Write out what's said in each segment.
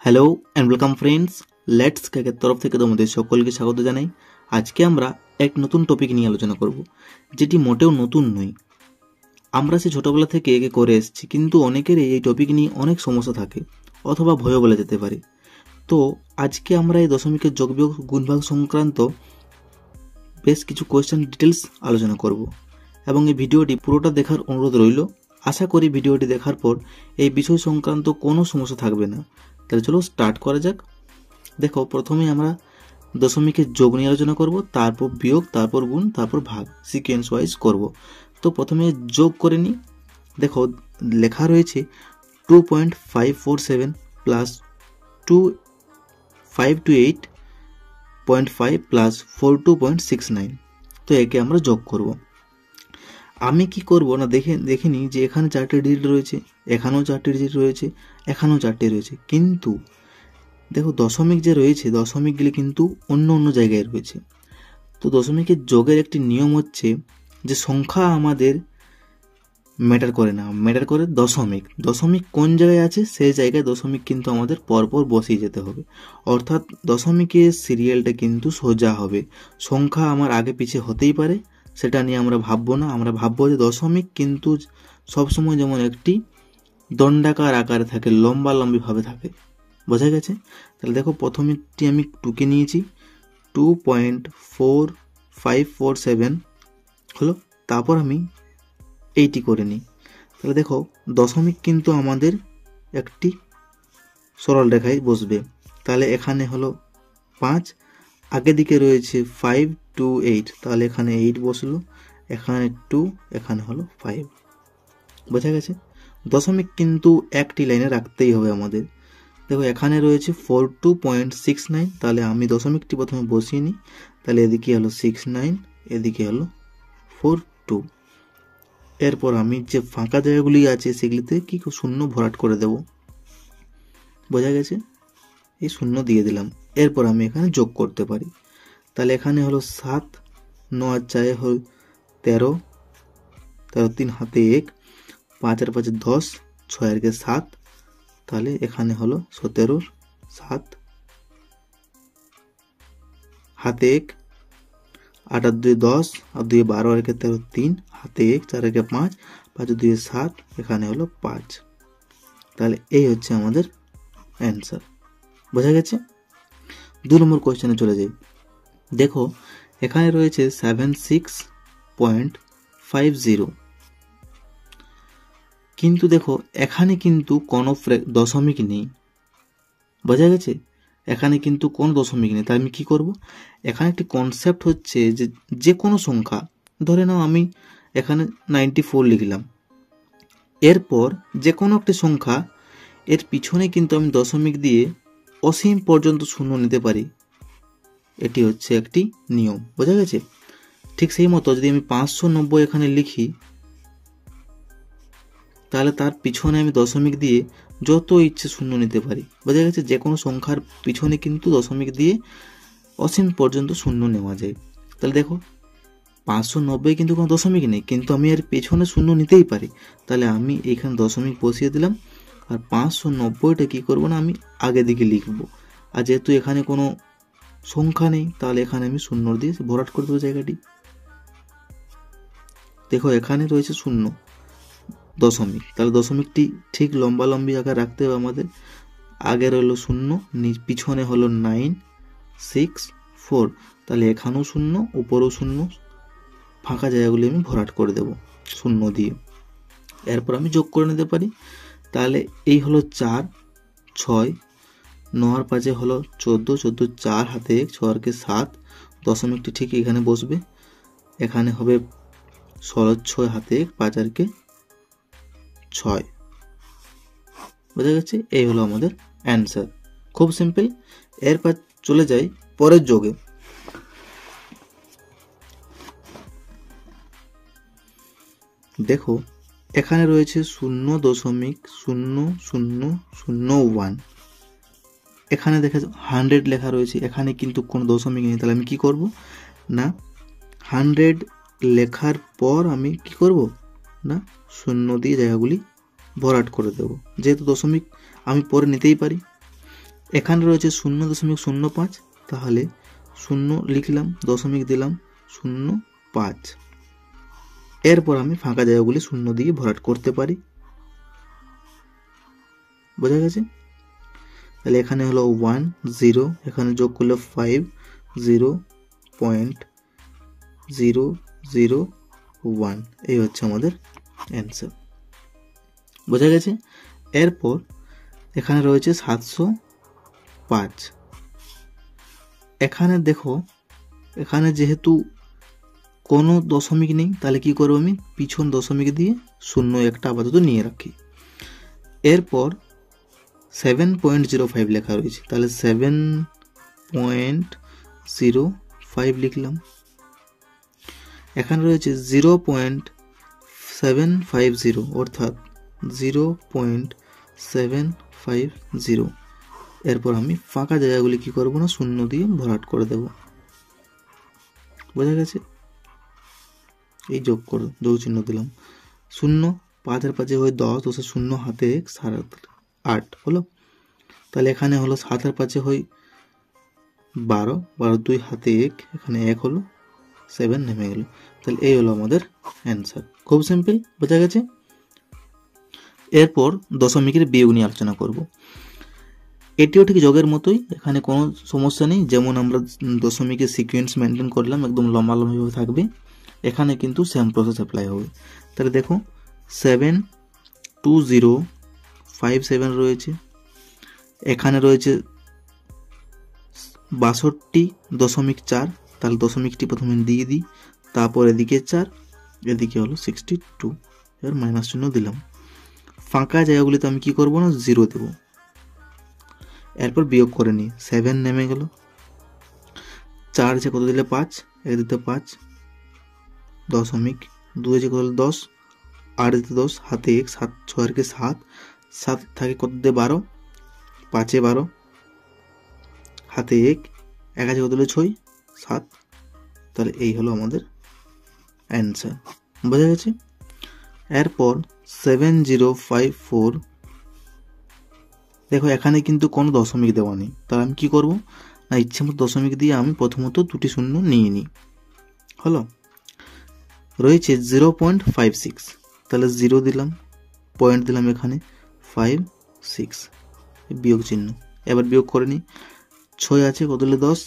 Hello and welcome friends, let's কেকের তরফ থেকে তোমাদের সকলকে স্বাগত জানাই। আজকে আমরা এক নতুন টপিক নিয়ে আলোচনা করব, যেটি মোটেও নতুন নয়। আমরা সে ছোটবেলা থেকে একে করে এসেছি, কিন্তু অনেকেরই এই টপিক নিয়ে অনেক সমস্যা থাকে অথবা ভয়ও বলে যেতে পারে। তো আজকে আমরা এই দশমিকের যোগবিয়োগ গুণভাগ সংক্রান্ত বেশ কিছু কোয়েশ্চেন ডিটেলস আলোচনা করব এবং এই ভিডিওটি পুরোটা দেখার অনুরোধ রইল। আশা করি ভিডিওটি দেখার পর এই বিষয় সংক্রান্ত কোনো সমস্যা থাকবে না। তাহলে চলো স্টার্ট করা যাক। দেখো, প্রথমে আমরা দশমিকের যোগ নিয়ে আলোচনা করব, তারপর বিয়োগ, তারপর গুণ, তারপর ভাগ, সিকোয়েন্স ওয়াইজ করব। তো প্রথমে যোগ করে নিই। দেখো, লেখা রয়েছে 2.547 প্লাস 2528.5 প্লাস 42.69। তো একে আমরা যোগ করব। আমি কি করব না, দেখে নিই যে এখানে 4টে ডিজিট রয়েছে, এখানেও 4টে ডিজিট রয়েছে, এখানেও 4টে রয়েছে, কিন্তু দেখো দশমিক যে রয়েছে, দশমিকগুলি কিন্তু অন্য অন্য জায়গায় রয়েছে। তো দশমিকের যোগের একটি নিয়ম হচ্ছে যে সংখ্যা আমাদের ম্যাটার করে না, ম্যাটার করে দশমিক। দশমিক কোন জায়গায় আছে সেই জায়গায় দশমিক কিন্তু আমাদের পরপর বসিয়ে যেতে হবে, অর্থাৎ দশমিকের সিরিয়ালটা কিন্তু সোজা হবে। সংখ্যা আমার আগে পিছিয়ে হতেই পারে, সেটা নিয়ে আমরা ভাববো না। আমরা ভাববো যে দশমিক কিন্তু সবসময় যেমন একটি দণ্ডাকার আকারে থাকে, লম্বা লম্বিভাবে থাকে। বোঝা গেছে? তাহলে দেখো, প্রথমেরটি আমি 2কে নিয়েছি, 2.4547 হলো। তারপর আমি এইটি করে নিই। তাহলে দেখো, দশমিক কিন্তু আমাদের একটি সরল রেখায় বসবে। তাহলে এখানে হলো 5, আগের দিকে রয়েছে 5 2 8, তাহলে এখানে 8 বসলো, এখানে 2, এখানে হলো 5। বোঝা গেছে? দশমিক কিন্তু একটি লাইনে রাখতেই হবে আমাদের। দেখো, এখানে রয়েছে 42.69, তাহলে আমি দশমিকটি প্রথমে বসিয়ে নিই। তাহলে এদিকে হলো 69, এদিকে হলো 42। এরপর আমি যে ফাঁকা জায়গাগুলি আছে সেগুলিতে কি শূন্য ভরাট করে দেব। বোঝা গেছে? এই শূন্য দিয়ে দিলাম। এরপর আমি এখানে যোগ করতে পারি। তাহলে এখানে হলো 7, 9 আর 4 হল 13, 13 3 হাতে 1, 5 আর 5 10, 6 আর 7, তাহলে এখানে হলো 17, 7 হাতে 1, 8 আর 2 10, আর 2 12 আর 13, 3 হাতে 1, 4 আর 5, 5 আর 2 7, এখানে হলো 5। তাহলে এই হচ্ছে আমাদের অ্যান্সার। বোঝা গেছে? 2 নম্বর কোয়েশ্চেনে চলে যাই। দেখো, এখানে রয়েছে 76.50, কিন্তু দেখো এখানে কিন্তু কোনো দশমিক নেই। বোঝা গেছে? এখানে কিন্তু কোনো দশমিক নেই। তাই আমি কি করব? এখানে একটি কনসেপ্ট হচ্ছে যে কোনো সংখ্যা, ধরে নাও আমি এখানে 94 লিখলাম, এরপর যে কোনো একটি সংখ্যা এর পিছনে কিন্তু আমি দশমিক দিয়ে অসীম পর্যন্ত শূন্য নিতে পারি। এটি হচ্ছে একটি নিয়ম। বোঝা গেছে? ঠিক সেই মতো যদি আমি 590 এখানে লিখি, তাহলে তার পিছনে আমি দশমিক দিয়ে যত ইচ্ছে শূন্য নিতে পারি। বোঝা গেছে? যে কোনো সংখ্যার পিছনে কিন্তু দশমিক দিয়ে অসীম পর্যন্ত শূন্য নেওয়া যায়। তাহলে দেখো, 590 কিন্তু কোনো দশমিক নেই, কিন্তু আমি এর পেছনে শূন্য নিতেই পারি। তাহলে আমি এইখানে দশমিক বসিয়ে দিলাম, আর 590টা কী করবো না, আমি আগের দিকে লিখবো। আর যেহেতু এখানে কোনো সংখ্যা নেই, তাহলে এখানে আমি শূন্য দিয়ে ভরাট করে দেবো জায়গাটি। দেখো, এখানে রয়েছে শূন্য, দশমিক, তাহলে দশমিকটি ঠিক লম্বা লম্বি আকার রাখতে হবে আমাদের। আগে রইলো শূন্য, পিছনে হলো 9 6 4, তাহলে এখানেও শূন্য, উপরেও শূন্য, ফাঁকা জায়গাগুলি আমি ভরাট করে দেব শূন্য দিয়ে। এরপর আমি যোগ করে নিতে পারি। তাহলে এই হলো 4 6, 9 আর 5 হলো 14, 14 4 হাতে 1, 6 আর 7, দশমিকটি ঠিক এখানে বসবে। এখানে হবে 16 হাতে 1, 5 আর 6। বোঝা গেছে? এই হলো আমাদের অ্যান্সার। খুব সিম্পল। এরপর চলে যাই পরের যোগে। দেখো, এখানে রয়েছে 0.0001, এখানে দেখে 100 লেখা রয়েছে, এখানে কিন্তু কোনো দশমিক নেই। তাহলে আমি কি করব না, 100 লেখার পর আমি কি করব না শূন্য দিয়ে জায়গাগুলি ভরাট করে দেব। যেহেতু দশমিক আমি পরে নিতেই পারি, এখানে রয়েছে 0.05, তাহলে 0 লিখলাম, দশমিক দিলাম 0.5। এরপর আমি ফাঁকা জায়গাগুলি শূন্য দিয়ে ভরাট করতে পারি। বোঝা গেছে? তাহলে এখানে হলো 1 0, এখানে যোগ করলে 5 0.001, এই হচ্ছে আমাদের অ্যান্সার। বোঝা গেছে? এরপর এখানে রয়েছে 705। এখানে দেখো, এখানে যেহেতু কোনো দশমিক নেই, তাহলে কি করব আমি পিছন দশমিক দিয়ে 0 একটা আপাতত নিয়ে রাখি। এরপর 7.05 লেখা রয়েছে, তাহলে 7.05 লিখলাম। এখানে রয়েছে 0.750, অর্থাৎ 0.750। এরপর আমি ফাঁকা জায়গাগুলি কি করব না শূন্য দিয়ে ভরাট করে দেব। বোঝা গেছে? এই যোগ চিহ্ন দিলাম। 0 5 এর 5 হয় 10, 10 0 হাতে 1, 8 হলো। তাহলে এখানে হলো 7 এর 5 হয় 12, 12 2 হাতে 1, এখানে 1 হলো, 7 নেমে গেল। তাহলে এই হলো আমাদের অ্যান্সার। খুব সিম্পল। বোঝা গেছে? এরপর দশমিকের বিয়োগ নিয়ে আলোচনা করব। এটিও ঠিক যোগের মতোই, এখানে কোনো সমস্যা নেই। যেমন আমরা দশমিকের সিকোয়েন্স মেনটেন করলাম, একদম লম্বা লম্বিভাবে থাকবে, এখানে কিন্তু সেম প্রসেস অ্যাপ্লাই হবে। তাহলে দেখো 72057 রয়েছে, এখানে রয়েছে 62.4, তাহলে দশমিকটি প্রথমে দিয়ে দিই, তারপর এদিকে 4, এদিকে হলো 62, এবার মাইনাস চিহ্ন দিলাম। ফাঁকা জায়গাগুলিতে আমি কি করব না 0 দেব। এরপর বিয়োগ করে নিই, 7 নেমে গেল, 4 যে কত দিলে 5, এক দিতে 5, দশমিক 2 যে কত দিলে 10, 8 দিতে 10, হাতে 1, 7 6 কে 7, 7 থাকে কত দিয়ে 12, 5 12, হাতে 1, 1 আছে কত দিলে 6, 7। তাহলে এই হলো আমাদের অ্যান্সার। বোঝা গেছে? এরপর 7054, দেখো এখানে কিন্তু কোনো দশমিক দেওয়া নেই, তাহলে আমি কি করব না ইচ্ছে মতো দশমিক দিয়ে আমি প্রথমত দুটি শূন্য নিয়ে নিই। হলো, রয়েছে 0.56, তাহলে 0 দিলাম, পয়েন্ট দিলাম এখানে 5 6, বিয়োগ চিহ্ন। এবার বিয়োগ করে নিই, 6 আছে কত দিলে 10,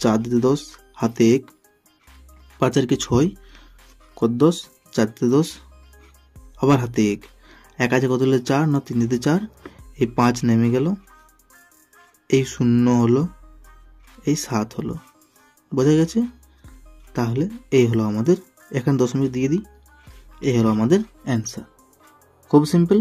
4 দিতে 10, হাতে 1, 5 আর কি 6, কত 10, 4 দিতে 10, আবার হাতে 1, 1 আছে কত দিলে 4, না 3 দিতে 4, এই 5 নেমে গেল, এই 0 হলো, এই 7 হলো। বোঝা গেছে? তাহলে এই হলো আমাদের, এখানে দশমিক দিয়ে দিই, এই হলো আমাদের অ্যান্সার। খুব সিম্পল।